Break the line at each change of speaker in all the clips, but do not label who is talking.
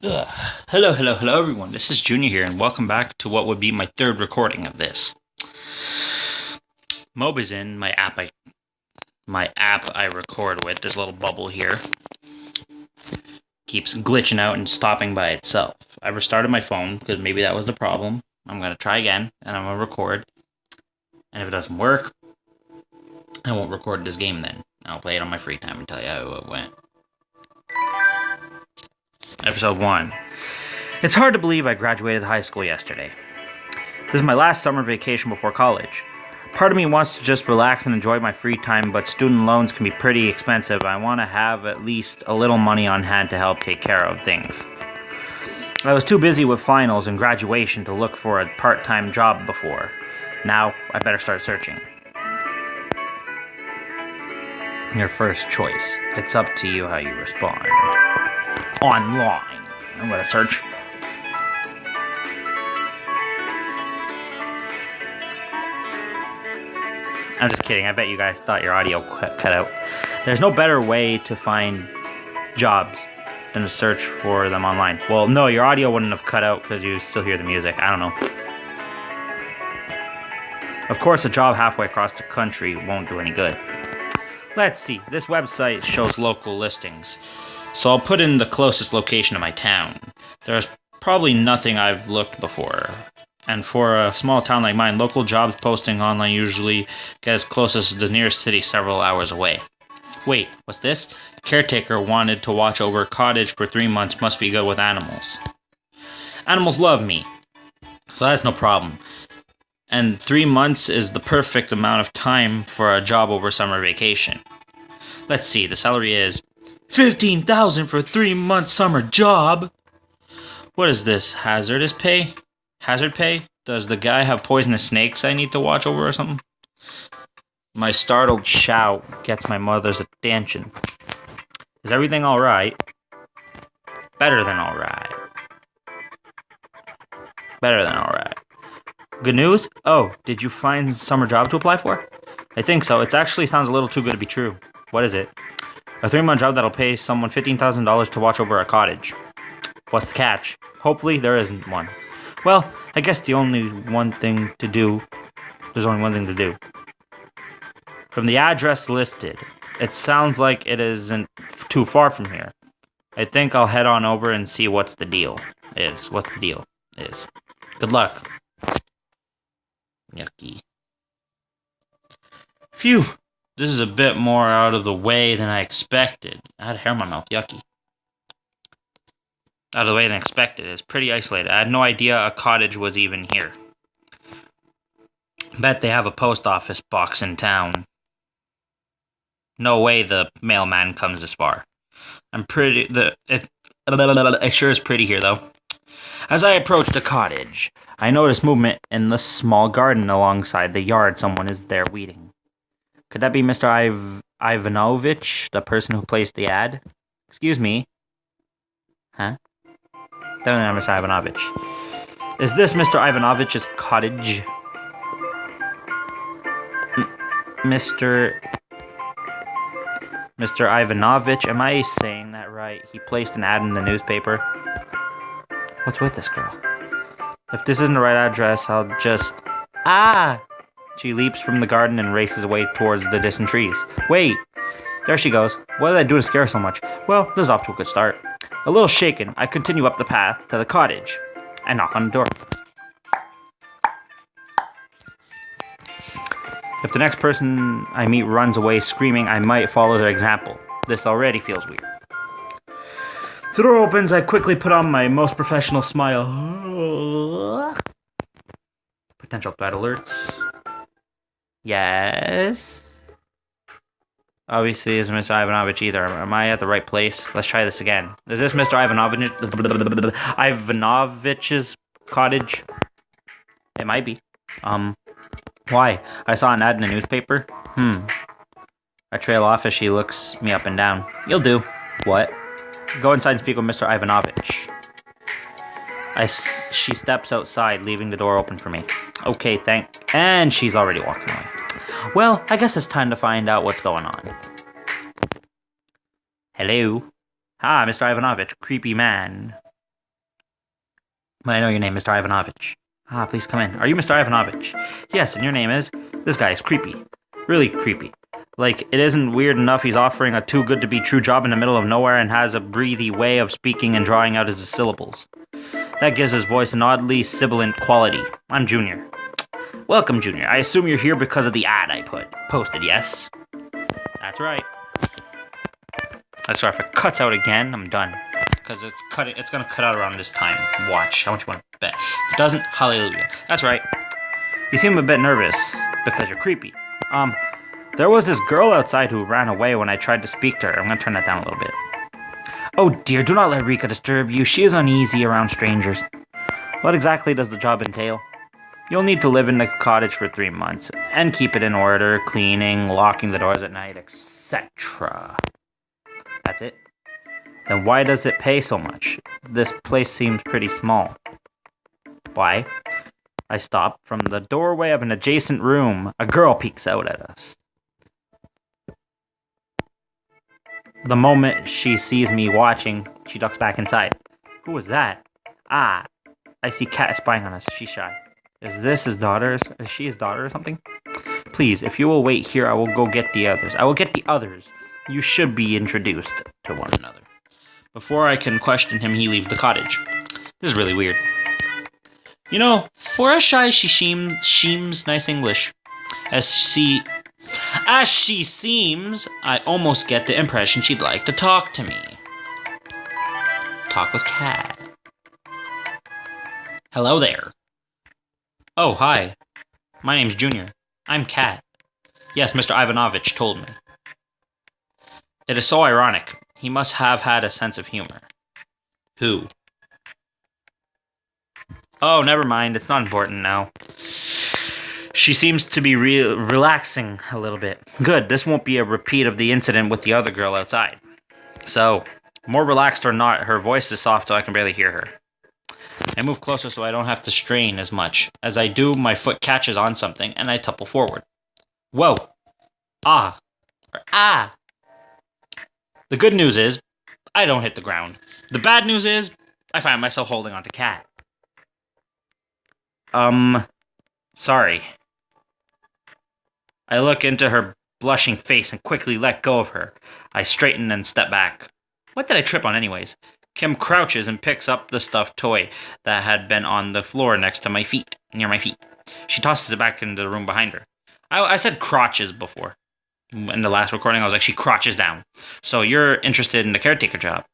Ugh. Hello, everyone. This is Junior here, and welcome back to what would be my third recording of this. Mobizin, my app I record with, this little bubble here, keeps glitching out and stopping by itself. I restarted my phone because maybe that was the problem. I'm gonna try again, and I'm gonna record. And if it doesn't work, I won't record this game then. I'll play it on my free time and tell you how it went. Episode 1. It's hard to believe I graduated high school yesterday. This is my last summer vacation before college. Part of me wants to just relax and enjoy my free time, but student loans can be pretty expensive. I want to have at least a little money on hand to help take care of things. I was too busy with finals and graduation to look for a part-time job before. Now, I better start searching. Your first choice. It's up to you how you respond. Online. I'm gonna search. I'm just kidding. I bet you guys thought your audio cut out. There's no better way to find jobs than to search for them online. Well, no, your audio wouldn't have cut out because you still hear the music. I don't know. Of course, a job halfway across the country won't do any good. Let's see. This website shows local listings. So I'll put in the closest location to my town. There's probably nothing I've looked before. And for a small town like mine, local jobs posting online usually get as close as the nearest city several hours away. Wait, what's this? Caretaker wanted to watch over a cottage for 3 months, must be good with animals. Animals love me, so that's no problem. And 3 months is the perfect amount of time for a job over summer vacation. Let's see, the salary is $15,000 for a 3-month summer job. What is this? Hazardous pay? Hazard pay? Does the guy have poisonous snakes I need to watch over or something? My startled shout gets my mother's attention. Is everything alright? Better than alright. Better than alright. Good news? Oh, did you find summer job to apply for? I think so. It actually sounds a little too good to be true. What is it? A 3-month job that'll pay someone $15,000 to watch over a cottage. What's the catch? Hopefully there isn't one. Well, I guess there's only one thing to do. From the address listed, it sounds like it isn't too far from here. I think I'll head on over and see what's the deal is. Good luck. Yucky. Phew. This is a bit more out of the way than I expected. I had hair in my mouth. Yucky. Out of the way than expected. It's pretty isolated. I had no idea a cottage was even here. Bet they have a post office box in town. No way the mailman comes this far. It sure is pretty here, though. As I approached the cottage, I noticed movement in the small garden alongside the yard. Someone is there weeding. Could that be Mr. Ivanovich, the person who placed the ad? Excuse me. Huh? Definitely not Mr. Ivanovich. Is this Mr. Ivanovich's cottage? Mr. Ivanovich, am I saying that right? He placed an ad in the newspaper. What's with this girl? If this isn't the right address, I'll just... Ah! She leaps from the garden and races away towards the distant trees. Wait! There she goes. What did I do to scare her so much? Well, this is off to a good start. A little shaken, I continue up the path to the cottage. I knock on the door. If the next person I meet runs away screaming, I might follow their example. This already feels weird. The door opens, I quickly put on my most professional smile. Potential threat alerts. Yes? Obviously, isn't Mr. Ivanovich either. Am I at the right place? Let's try this again. Is this Mr. Ivanovich's cottage? It might be. Why? I saw an ad in the newspaper. I trail off as she looks me up and down. You'll do. What? Go inside and speak with Mr. Ivanovich. She steps outside, leaving the door open for me. Okay, and she's already walking away. Well, I guess it's time to find out what's going on. Hello? Ah, Mr. Ivanovich, creepy man. But I know your name, Mr. Ivanovich. Ah, please come in. Are you Mr. Ivanovich? Yes, and your name is? This guy is creepy. Really creepy. Like, it isn't weird enough he's offering a too-good-to-be-true job in the middle of nowhere and has a breathy way of speaking and drawing out his syllables. That gives his voice an oddly sibilant quality. I'm Junior. Welcome, Junior. I assume you're here because of the ad I posted, yes? That's right. Sorry, if it cuts out again, I'm done. Because it's gonna cut out around this time. Watch. How much you want to bet? If it doesn't, hallelujah. That's right. You seem a bit nervous because you're creepy. There was this girl outside who ran away when I tried to speak to her. I'm gonna turn that down a little bit. Oh dear, do not let Rika disturb you. She is uneasy around strangers. What exactly does the job entail? You'll need to live in the cottage for 3 months and keep it in order, cleaning, locking the doors at night, etc. That's it? Then why does it pay so much? This place seems pretty small. Why? I stop. From the doorway of an adjacent room, a girl peeks out at us. The moment she sees me watching, she ducks back inside. Who was that? Ah, I see Cat spying on us. She's shy. Is this his daughter? Is she his daughter or something? Please, if you will wait here, I will go get the others. I will get the others. You should be introduced to one another. Before I can question him, he leaves the cottage. This is really weird. You know, for a shy, she seems nice English. As she seems, I almost get the impression she'd like to talk to me. Talk with Cat. Hello there. Oh, hi. My name's Junior. I'm Cat. Yes, Mr. Ivanovich told me. It is so ironic. He must have had a sense of humor. Who? Oh, never mind. It's not important now. She seems to be relaxing a little bit. Good. This won't be a repeat of the incident with the other girl outside. So, more relaxed or not, her voice is soft so I can barely hear her. I move closer so I don't have to strain as much. As I do, my foot catches on something and I topple forward. Whoa. Ah. Ah. The good news is, I don't hit the ground. The bad news is, I find myself holding onto Cat. Sorry. I look into her blushing face and quickly let go of her. I straighten and step back. What did I trip on anyways? Kim crouches and picks up the stuffed toy that had been on the floor near my feet. She tosses it back into the room behind her. I said crotches before. In the last recording, I was like, she crouches down. So you're interested in the caretaker job.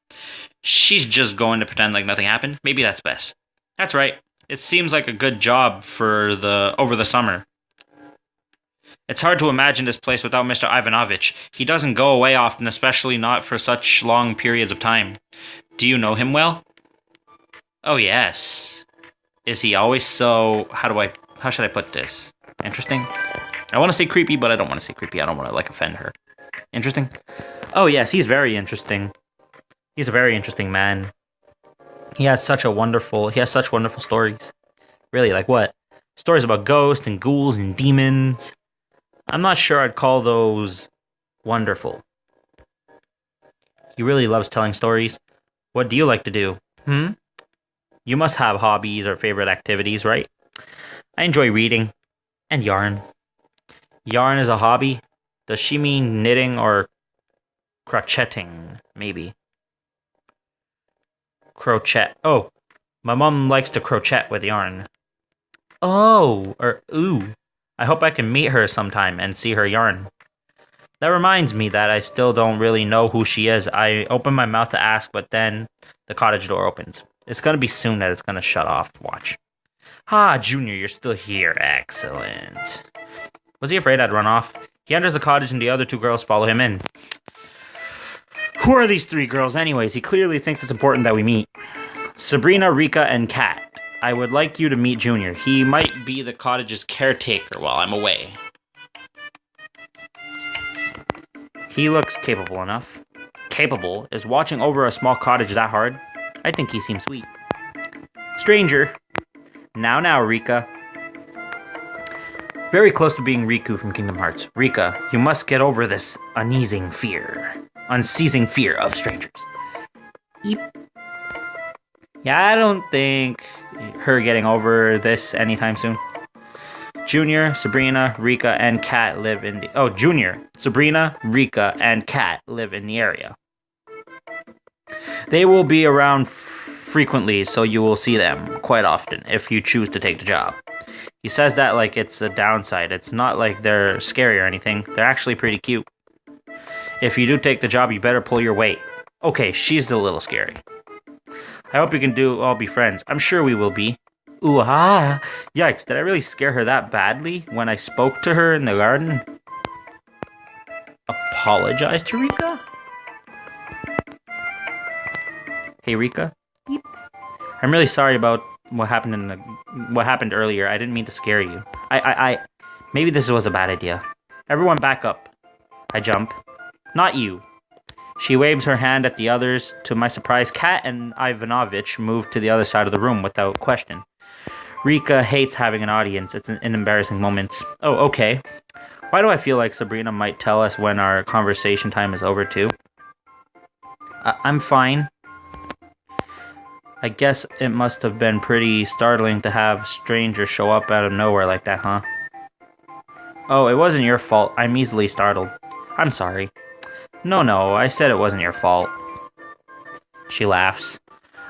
She's just going to pretend like nothing happened. Maybe that's best. That's right. It seems like a good job for over the summer. It's hard to imagine this place without Mr. Ivanovich. He doesn't go away often, especially not for such long periods of time. Do you know him well? Oh, yes. Is he always so... How should I put this? Interesting? I want to say creepy, but I don't want to say creepy. I don't want to, offend her. Interesting? Oh, yes, he's very interesting. He's a very interesting man. He has such wonderful stories. Really, like what? Stories about ghosts and ghouls and demons. I'm not sure I'd call those wonderful. He really loves telling stories. What do you like to do? You must have hobbies or favorite activities, right? I enjoy reading and yarn. Yarn is a hobby? Does she mean knitting or crocheting, maybe? Crochet. Oh, my mom likes to crochet with yarn. Oh, or ooh. I hope I can meet her sometime and see her yarn. That reminds me that I still don't really know who she is. I open my mouth to ask, but then the cottage door opens. It's gonna be soon that it's gonna shut off. Watch. Ah, Junior, you're still here. Excellent. Was he afraid I'd run off? He enters the cottage and the other two girls follow him in. Who are these three girls anyways? He clearly thinks it's important that we meet. Sabrina, Rika, and Kat. I would like you to meet Junior. He might be the cottage's caretaker while I'm away. He looks capable enough. Capable? Is watching over a small cottage that hard? I think he seems sweet. Stranger. Now, Rika. Very close to being Riku from Kingdom Hearts. Rika, you must get over this unceasing fear of strangers. Eep. Yeah, I don't think her getting over this anytime soon. Junior, Sabrina, Rika, and Kat live in the... Oh, Junior, Sabrina, Rika, and Kat live in the area. They will be around frequently, so you will see them quite often if you choose to take the job. He says that like it's a downside. It's not like they're scary or anything. They're actually pretty cute. If you do take the job, you better pull your weight. Okay, she's a little scary. I hope you can all be friends. I'm sure we will be. Ooh, ah. Yikes, did I really scare her that badly when I spoke to her in the garden? Apologize to Rika? Hey, Rika? I'm really sorry about what happened earlier. I didn't mean to scare you. Maybe this was a bad idea. Everyone back up. I jump. Not you. She waves her hand at the others. To my surprise, Kat and Ivanovich move to the other side of the room without question. Rika hates having an audience. It's an embarrassing moment. Oh, okay. Why do I feel like Sabrina might tell us when our conversation time is over too? I'm fine. I guess it must have been pretty startling to have strangers show up out of nowhere like that, huh? Oh, it wasn't your fault. I'm easily startled. I'm sorry. No, I said it wasn't your fault. She laughs.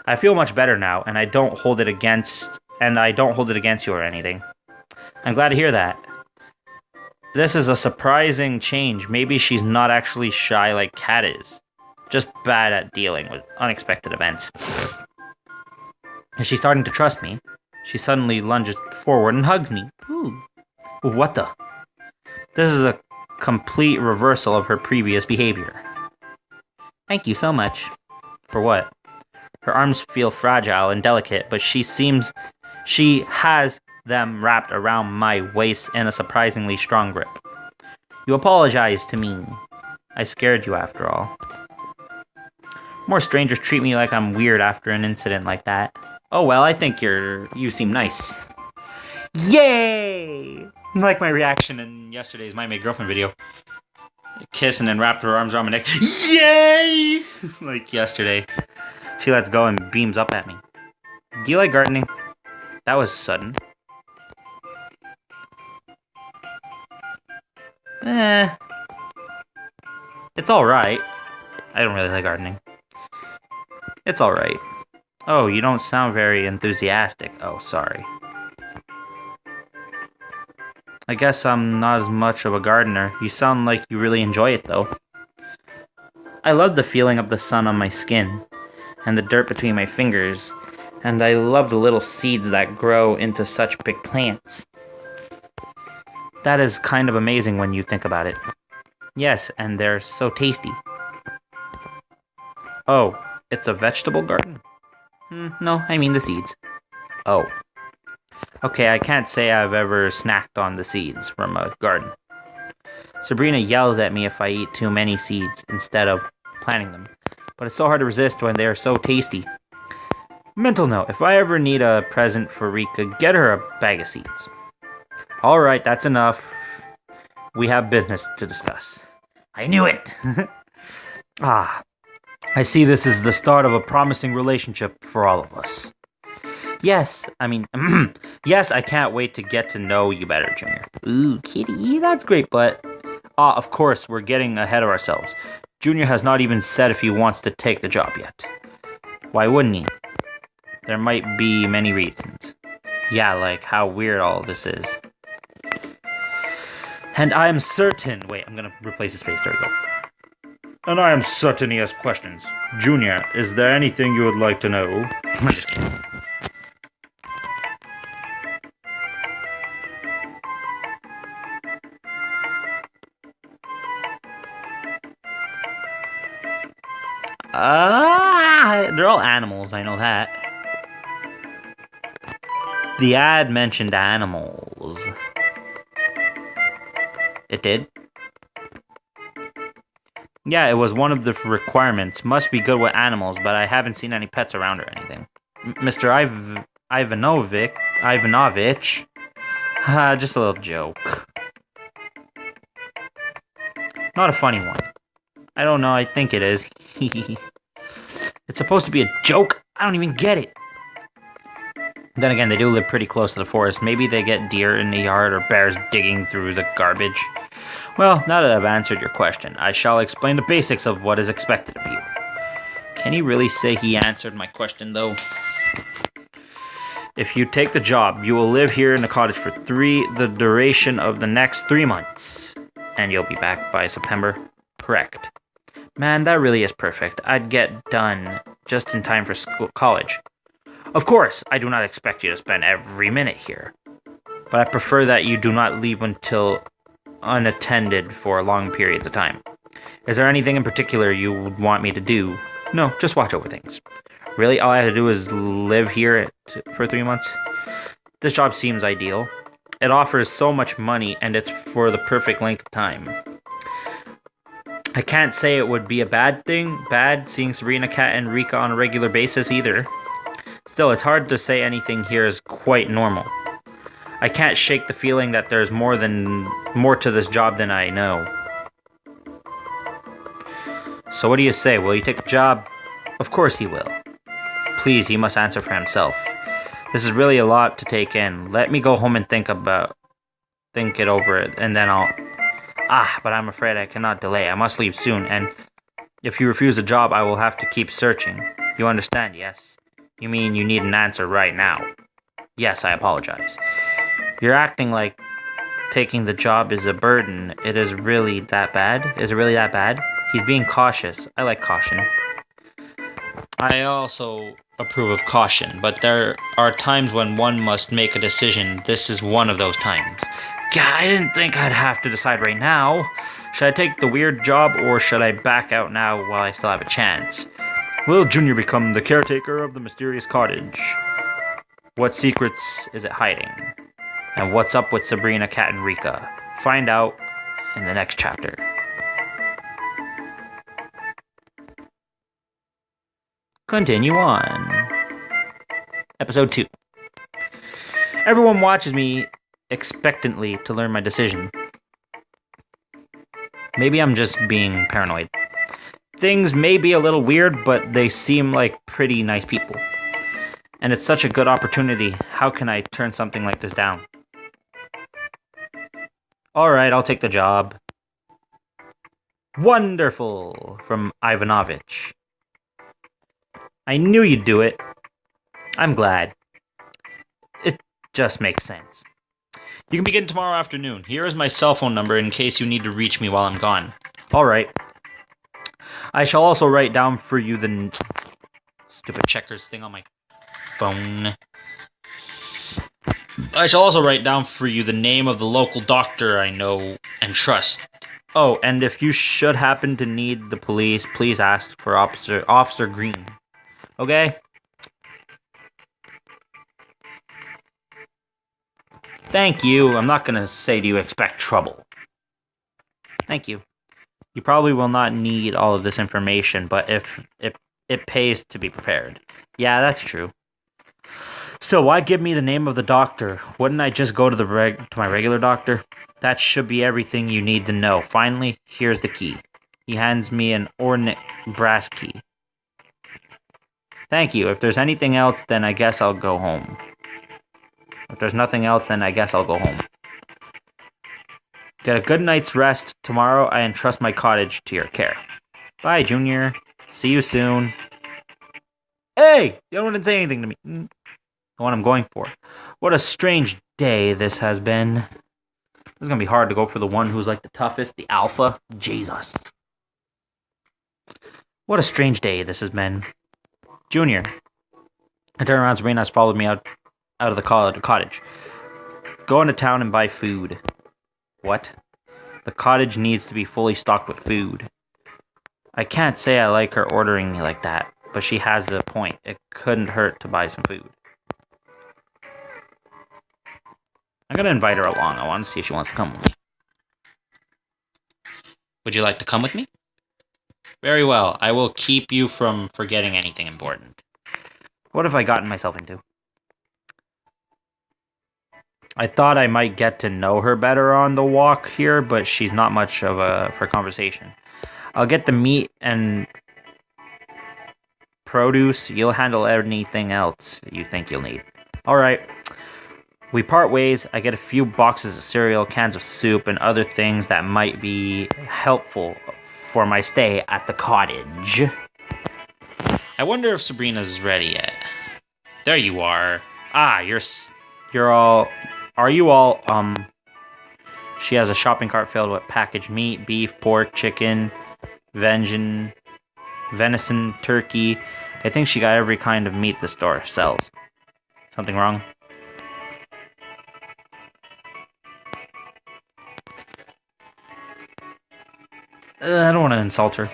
I feel much better now, and I don't hold it against you or anything. I'm glad to hear that. This is a surprising change. Maybe she's not actually shy like Kat is. Just bad at dealing with unexpected events. Is she starting to trust me? She suddenly lunges forward and hugs me. Ooh. What the? This is a complete reversal of her previous behavior. Thank you so much. For what? Her arms feel fragile and delicate, but she has them wrapped around my waist in a surprisingly strong grip. You apologize to me. I scared you after all. More strangers treat me like I'm weird after an incident like that. Oh well, I think you seem nice. Yay! Like my reaction in yesterday's My Made Girlfriend video. Kiss and then wrapped her arms around my neck. Yay! Like yesterday. She lets go and beams up at me. Do you like gardening? That was sudden. It's alright. I don't really like gardening. It's alright. Oh, you don't sound very enthusiastic. Oh, sorry. I guess I'm not as much of a gardener. You sound like you really enjoy it, though. I love the feeling of the sun on my skin, and the dirt between my fingers, and I love the little seeds that grow into such big plants. That is kind of amazing when you think about it. Yes, and they're so tasty. Oh, it's a vegetable garden? No, I mean the seeds. Oh. Okay, I can't say I've ever snacked on the seeds from a garden. Sabrina yells at me if I eat too many seeds instead of planting them. But it's so hard to resist when they are so tasty. Mental note, if I ever need a present for Rika, get her a bag of seeds. Alright, that's enough. We have business to discuss. I knew it! I see this as the start of a promising relationship for all of us. Yes, I can't wait to get to know you better, Junior. Ooh, kitty, that's great, but... of course, we're getting ahead of ourselves. Junior has not even said if he wants to take the job yet. Why wouldn't he? There might be many reasons. Yeah, like how weird all of this is. And I am certain... Wait, I'm gonna replace his face. There we go. And I am certain he has questions. Junior, is there anything you would like to know? I'm just kidding. They're all animals, I know that. The ad mentioned animals. It did? Yeah, it was one of the requirements. Must be good with animals, but I haven't seen any pets around or anything. Mr. Ivanovich? Just a little joke. Not a funny one. I don't know, I think it is. It's supposed to be a joke? I don't even get it. Then again, they do live pretty close to the forest. Maybe they get deer in the yard or bears digging through the garbage. Well, now that I've answered your question, I shall explain the basics of what is expected of you. Can he really say he answered my question, though? If you take the job, you will live here in the cottage for the duration of the next 3 months. And you'll be back by September? Correct. Man, that really is perfect. I'd get done just in time for college. Of course, I do not expect you to spend every minute here. But I prefer that you do not leave until unattended for long periods of time. Is there anything in particular you would want me to do? No, just watch over things. Really, all I have to do is live here for 3 months? This job seems ideal. It offers so much money, and it's for the perfect length of time. I can't say it would be a bad seeing Sabrina, Cat, and Rika on a regular basis either. Still, it's hard to say anything here is quite normal. I can't shake the feeling that there's more to this job than I know. So what do you say? Will you take the job? Of course he will. Please, he must answer for himself. This is really a lot to take in. Let me go home and think it over, and then I'll... but I'm afraid I cannot delay. I must leave soon, and if you refuse the job, I will have to keep searching. You understand, yes? You mean you need an answer right now? Yes, I apologize. You're acting like taking the job is a burden. It is really that bad? Is it really that bad? He's being cautious. I like caution. I also approve of caution, but there are times when one must make a decision. This is one of those times. God, I didn't think I'd have to decide right now. Should I take the weird job, or should I back out now while I still have a chance? Will Junior become the caretaker of the mysterious cottage? What secrets is it hiding? And what's up with Sabrina, Cat, and Rika? Find out in the next chapter. Continue on. Episode 2. Everyone watches me expectantly to learn my decision. Maybe I'm just being paranoid. Things may be a little weird, but they seem like pretty nice people. And it's such a good opportunity. How can I turn something like this down? Alright, I'll take the job. Wonderful! From Ivanovich. I knew you'd do it. I'm glad. It just makes sense. You can begin tomorrow afternoon. Here is my cell phone number in case you need to reach me while I'm gone. Alright. I shall also write down for you the... Stupid checkers thing on my phone. I shall also write down for you the name of the local doctor I know and trust. Oh, and if you should happen to need the police, please ask for Officer Green. Okay? Thank you. I'm not gonna say do you expect trouble. Thank you. You probably will not need all of this information, but if it pays to be prepared. Yeah, that's true. Still, why give me the name of the doctor? Wouldn't I just go to my regular doctor? That should be everything you need to know. Finally, here's the key. He hands me an ornate brass key. Thank you. If there's anything else, then I guess I'll go home. If there's nothing else, then I guess I'll go home. Get a good night's rest. Tomorrow, I entrust my cottage to your care. Bye, Junior. See you soon. Hey! You don't want to say anything to me. The one I'm going for. What a strange day this has been. This is going to be hard to go for the one who's like the toughest, the alpha. Jesus. What a strange day this has been. Junior. I turn around, Sabrina's followed me out of the cottage. Go into town and buy food. What? The cottage needs to be fully stocked with food. I can't say I like her ordering me like that, but she has a point. It couldn't hurt to buy some food. I'm gonna invite her along. I want to see if she wants to come with me. Would you like to come with me? Very well. I will keep you from forgetting anything important. What have I gotten myself into? I thought I might get to know her better on the walk here, but she's not much for conversation. I'll get the meat and produce. You'll handle anything else you think you'll need. Alright. We part ways. I get a few boxes of cereal, cans of soup, and other things that might be helpful for my stay at the cottage. I wonder if Sabrina's ready yet. There you are. Ah, you're all... Are you all, She has a shopping cart filled with packaged meat, beef, pork, chicken, venison, turkey. I think she got every kind of meat the store sells. Something wrong? I don't want to insult her.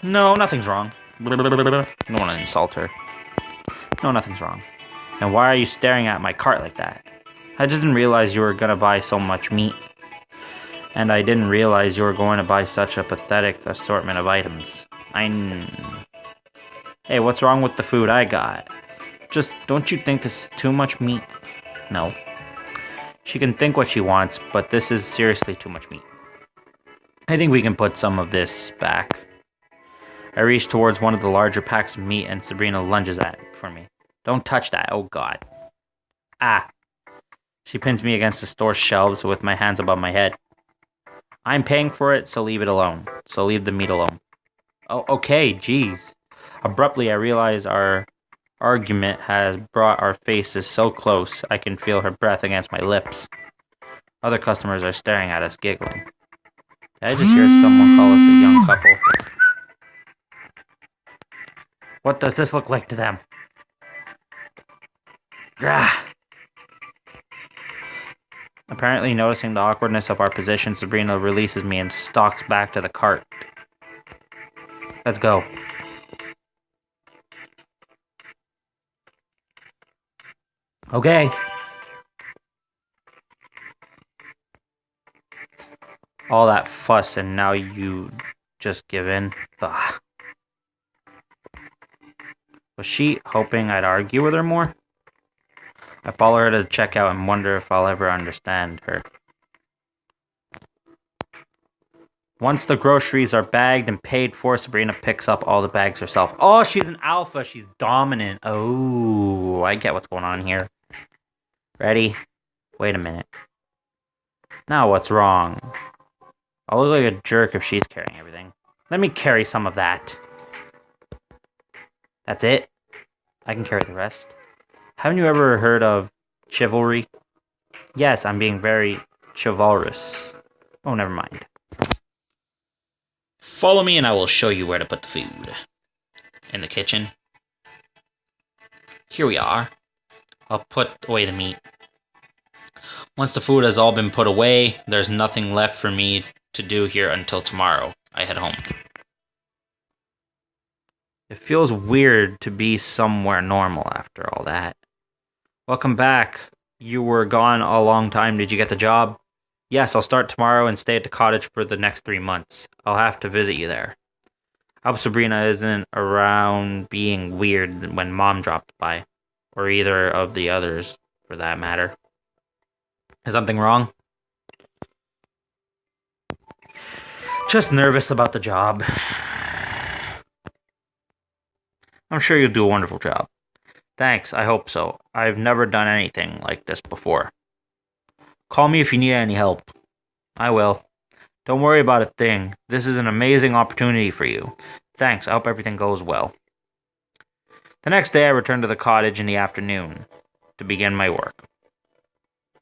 No, nothing's wrong. I don't want to insult her. No, nothing's wrong. And why are you staring at my cart like that? I just didn't realize you were gonna buy so much meat. And I didn't realize you were going to buy such a pathetic assortment of items. Hey, what's wrong with the food I got? Just, don't you think this is too much meat? No. She can think what she wants, but this is seriously too much meat. I think we can put some of this back. I reach towards one of the larger packs of meat and Sabrina lunges at it for me. Don't touch that, oh god. Ah. She pins me against the store shelves with my hands above my head. I'm paying for it, so leave it alone. So leave the meat alone. Oh, okay, jeez. Abruptly, I realize our argument has brought our faces so close I can feel her breath against my lips. Other customers are staring at us, giggling. Did I just hear someone call us a young couple? What does this look like to them? Grah! Apparently noticing the awkwardness of our position, Sabrina releases me and stalks back to the cart. Let's go. Okay. All that fuss and now you just give in. Ugh. Was she hoping I'd argue with her more? I follow her to the checkout and wonder if I'll ever understand her. Once the groceries are bagged and paid for, Sabrina picks up all the bags herself. Oh, she's an alpha. She's dominant. Oh, I get what's going on here. Ready? Wait a minute. Now what's wrong? I'll look like a jerk if she's carrying everything. Let me carry some of that. That's it? I can carry the rest. Haven't you ever heard of chivalry? Yes, I'm being very chivalrous. Oh, never mind. Follow me and I will show you where to put the food. In the kitchen. Here we are. I'll put away the meat. Once the food has all been put away, there's nothing left for me to do here until tomorrow. I head home. It feels weird to be somewhere normal after all that. Welcome back. You were gone a long time. Did you get the job? Yes, I'll start tomorrow and stay at the cottage for the next 3 months. I'll have to visit you there. I hope Sabrina isn't around being weird when Mom dropped by. Or either of the others, for that matter. Is something wrong? Just nervous about the job. I'm sure you'll do a wonderful job. Thanks, I hope so. I've never done anything like this before. Call me if you need any help. I will. Don't worry about a thing. This is an amazing opportunity for you. Thanks, I hope everything goes well. The next day I return to the cottage in the afternoon to begin my work.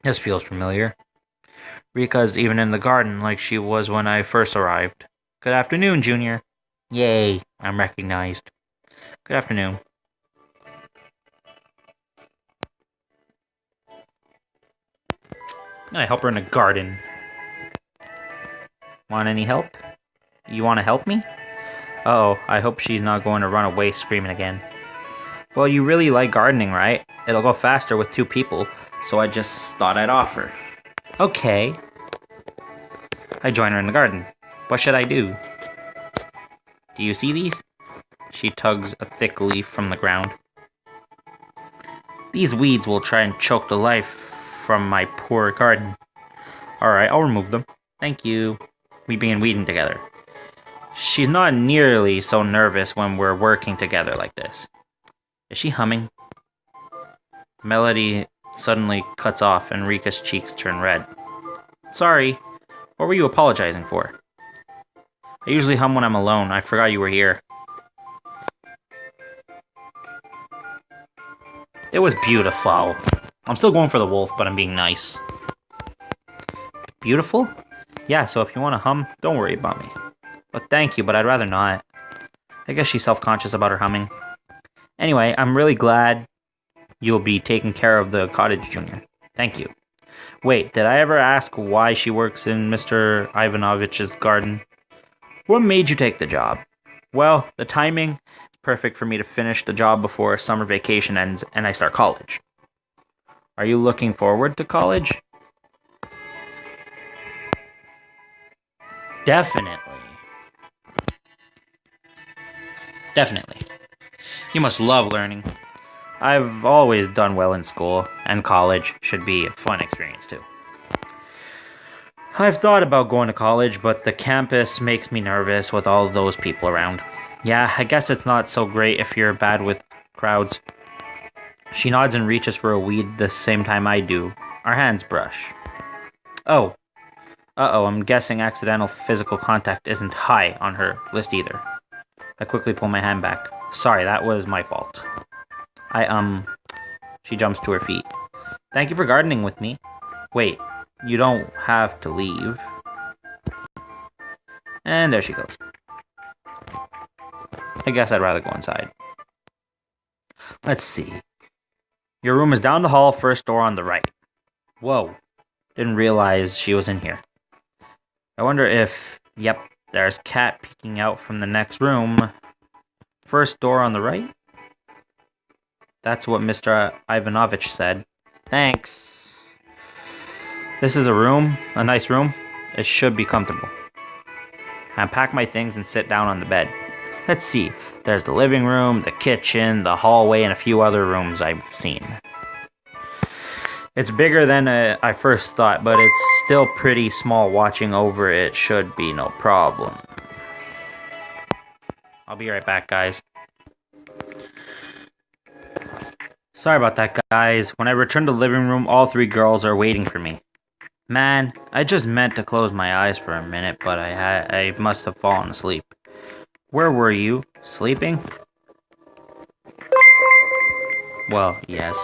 This feels familiar. Rika's even in the garden like she was when I first arrived. Good afternoon, Junior. Yay, I'm recognized. Good afternoon. I'm gonna help her in the garden. Want any help? You wanna help me? Uh-oh, I hope she's not going to run away screaming again. Well, you really like gardening, right? It'll go faster with 2 people, so I just thought I'd offer. Okay. I join her in the garden. What should I do? Do you see these? She tugs a thick leaf from the ground. These weeds will try and choke the life from my poor garden. Alright, I'll remove them. Thank you. We begin weeding together. She's not nearly so nervous when we're working together like this. Is she humming? Melody suddenly cuts off and Rika's cheeks turn red. Sorry, what were you apologizing for? I usually hum when I'm alone. I forgot you were here. It was beautiful. I'm still going for the wolf, but I'm being nice. Beautiful? Yeah, so if you want to hum, don't worry about me. But thank you, but I'd rather not. I guess she's self-conscious about her humming. Anyway, I'm really glad you'll be taking care of the cottage, Junior. Thank you. Wait, did I ever ask why she works in Mr. Ivanovich's garden? What made you take the job? Well, the timing is perfect for me to finish the job before summer vacation ends and I start college. Are you looking forward to college? Definitely. Definitely. You must love learning. I've always done well in school, and college should be a fun experience too. I've thought about going to college, but the campus makes me nervous with all those people around. Yeah, I guess it's not so great if you're bad with crowds. She nods and reaches for a weed the same time I do. Our hands brush. Oh. Uh-oh, I'm guessing accidental physical contact isn't high on her list either. I quickly pull my hand back. Sorry, that was my fault. She jumps to her feet. Thank you for gardening with me. Wait, you don't have to leave. And there she goes. I guess I'd rather go inside. Let's see. Your room is down the hall, first door on the right. Whoa. Didn't realize she was in here. I wonder if... Yep, there's Cat peeking out from the next room. First door on the right? That's what Mr. Ivanovich said. Thanks. This is a room, a nice room. It should be comfortable. I pack my things and sit down on the bed. Let's see. There's the living room, the kitchen, the hallway, and a few other rooms I've seen. It's bigger than I first thought, but it's still pretty small. Watching over it should be no problem. I'll be right back, guys. Sorry about that, guys. When I return to the living room, all three girls are waiting for me. Man, I just meant to close my eyes for a minute, but I must have fallen asleep. Where were you? Sleeping? Well, yes.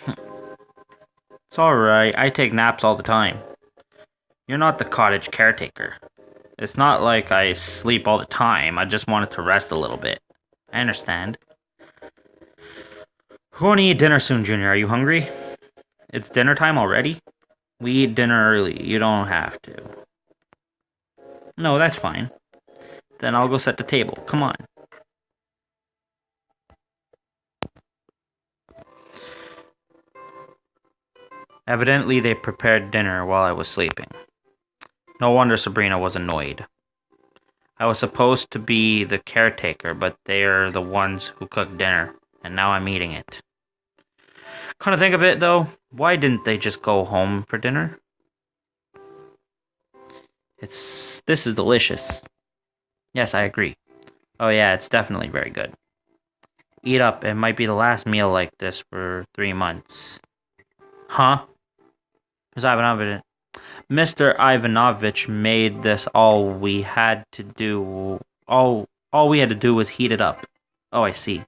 It's alright, I take naps all the time. You're not the cottage caretaker. It's not like I sleep all the time, I just wanted to rest a little bit. I understand. Who wanna eat dinner soon, Junior? Are you hungry? It's dinner time already? We eat dinner early, you don't have to. No, that's fine. Then I'll go set the table, come on. Evidently, they prepared dinner while I was sleeping. No wonder Sabrina was annoyed. I was supposed to be the caretaker, but they're the ones who cooked dinner, and now I'm eating it. Come to think of it, though, why didn't they just go home for dinner? This is delicious. Yes, I agree. Oh yeah, it's definitely very good. Eat up, it might be the last meal like this for 3 months. Huh? Mr. Ivanovich made this all we had to do was heat it up. Oh, I see.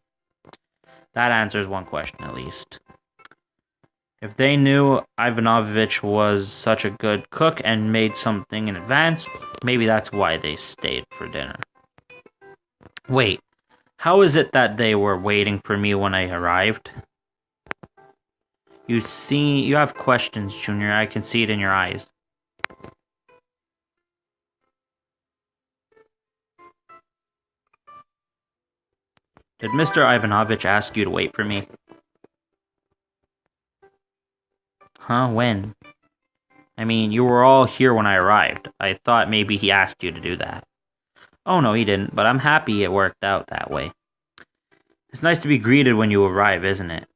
That answers one question at least. If they knew Ivanovich was such a good cook and made something in advance, maybe that's why they stayed for dinner. Wait, how is it that they were waiting for me when I arrived? You have questions, Junior. I can see it in your eyes. Did Mr. Ivanovich ask you to wait for me? Huh? When? I mean, you were all here when I arrived. I thought maybe he asked you to do that. Oh no, he didn't, but I'm happy it worked out that way. It's nice to be greeted when you arrive, isn't it?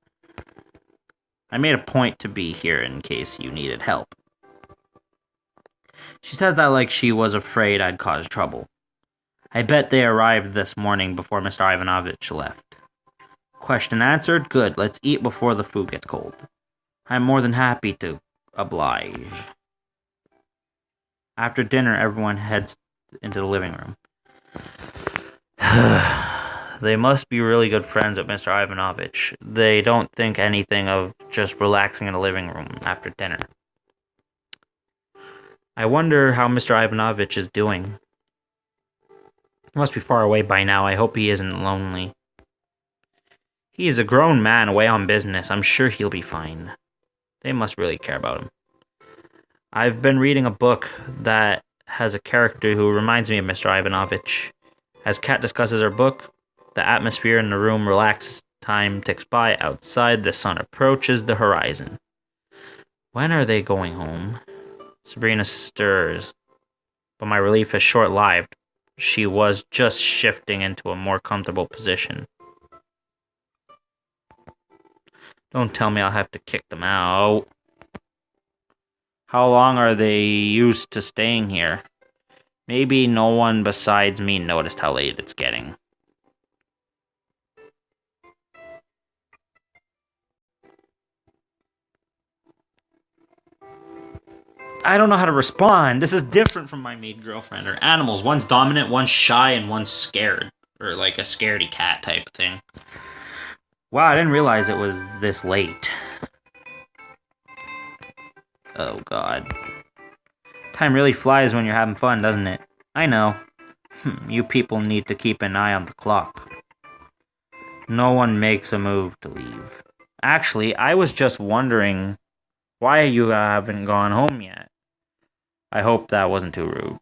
I made a point to be here in case you needed help. She said that like she was afraid I'd cause trouble. I bet they arrived this morning before Mr. Ivanovich left. Question answered. Good. Let's eat before the food gets cold. I'm more than happy to oblige. After dinner, everyone heads into the living room. They must be really good friends with Mr. Ivanovich. They don't think anything of just relaxing in the living room after dinner. I wonder how Mr. Ivanovich is doing. He must be far away by now. I hope he isn't lonely. He is a grown man away on business. I'm sure he'll be fine. They must really care about him. I've been reading a book that has a character who reminds me of Mr. Ivanovich. As Kat discusses her book, the atmosphere in the room relaxes. Time ticks by. Outside, the sun approaches the horizon. When are they going home? Sabrina stirs, but my relief is short-lived. She was just shifting into a more comfortable position. Don't tell me I'll have to kick them out. How long are they used to staying here? Maybe no one besides me noticed how late it's getting. I don't know how to respond. This is different from my maid girlfriend or animals. One's dominant, one's shy, and one's scared. Or like a scaredy cat type thing. Wow, I didn't realize it was this late. Oh, God. Time really flies when you're having fun, doesn't it? I know. You people need to keep an eye on the clock. No one makes a move to leave. Actually, I was just wondering why you haven't gone home yet. I hope that wasn't too rude.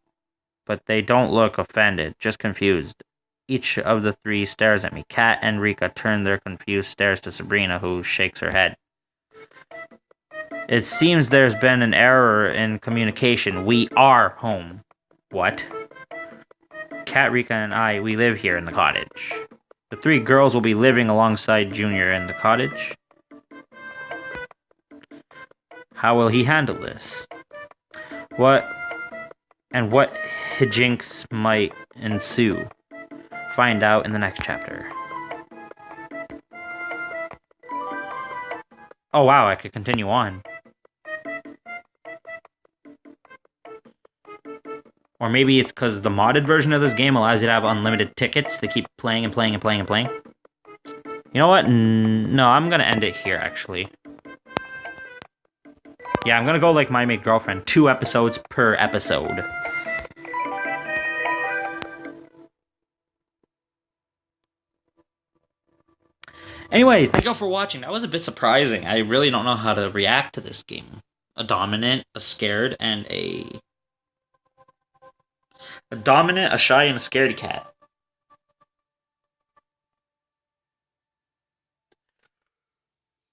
But they don't look offended, just confused. Each of the three stares at me. Kat and Rika turn their confused stares to Sabrina, who shakes her head. It seems there's been an error in communication. We are home. What? Kat, Rika, and I, we live here in the cottage. The three girls will be living alongside Junior in the cottage. How will he handle this? What hijinks might ensue? Find out in the next chapter. Oh wow, I could continue on. Or maybe it's because the modded version of this game allows you to have unlimited tickets to keep playing and playing and playing and playing. You know what? No, I'm gonna end it here, actually. Yeah, I'm gonna go like My Mate Girlfriend. 2 episodes per episode. Anyways, thank you all for watching. That was a bit surprising. I really don't know how to react to this game. A dominant, a scared, and a dominant, a shy, and a scaredy cat.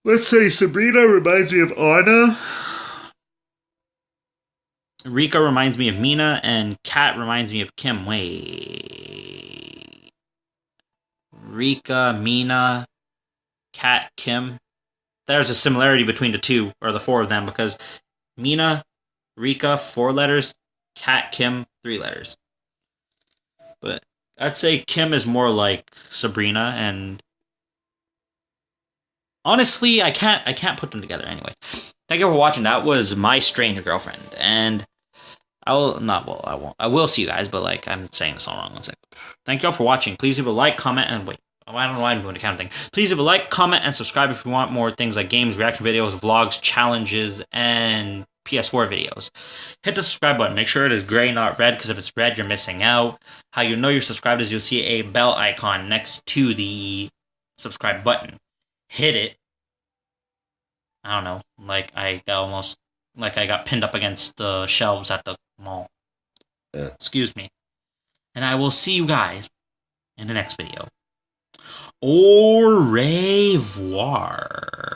Let's say Sabrina reminds me of Anna. Rika reminds me of Mina, and Kat reminds me of Kim. Wait. Rika, Mina, Kat, Kim. There's a similarity between the two, or the 4 of them, because Mina, Rika, 4 letters, Kat, Kim, 3 letters. But I'd say Kim is more like Sabrina, and honestly, I can't put them together anyway. Thank you for watching. That was My Strange Girlfriend, and I will see you guys, but like I'm saying this all wrong. One second. Thank you all for watching. Please leave a like, comment, and wait. I don't know why I'm doing the kind of thing. Please leave a like, comment, and subscribe if you want more things like games, reaction videos, vlogs, challenges, and PS4 videos. Hit the subscribe button. Make sure it is gray, not red, because if it's red, you're missing out. How you know you're subscribed is you'll see a bell icon next to the subscribe button. Hit it. I don't know, like I got pinned up against the shelves at the mall. Excuse me. And I will see you guys in the next video. Au revoir.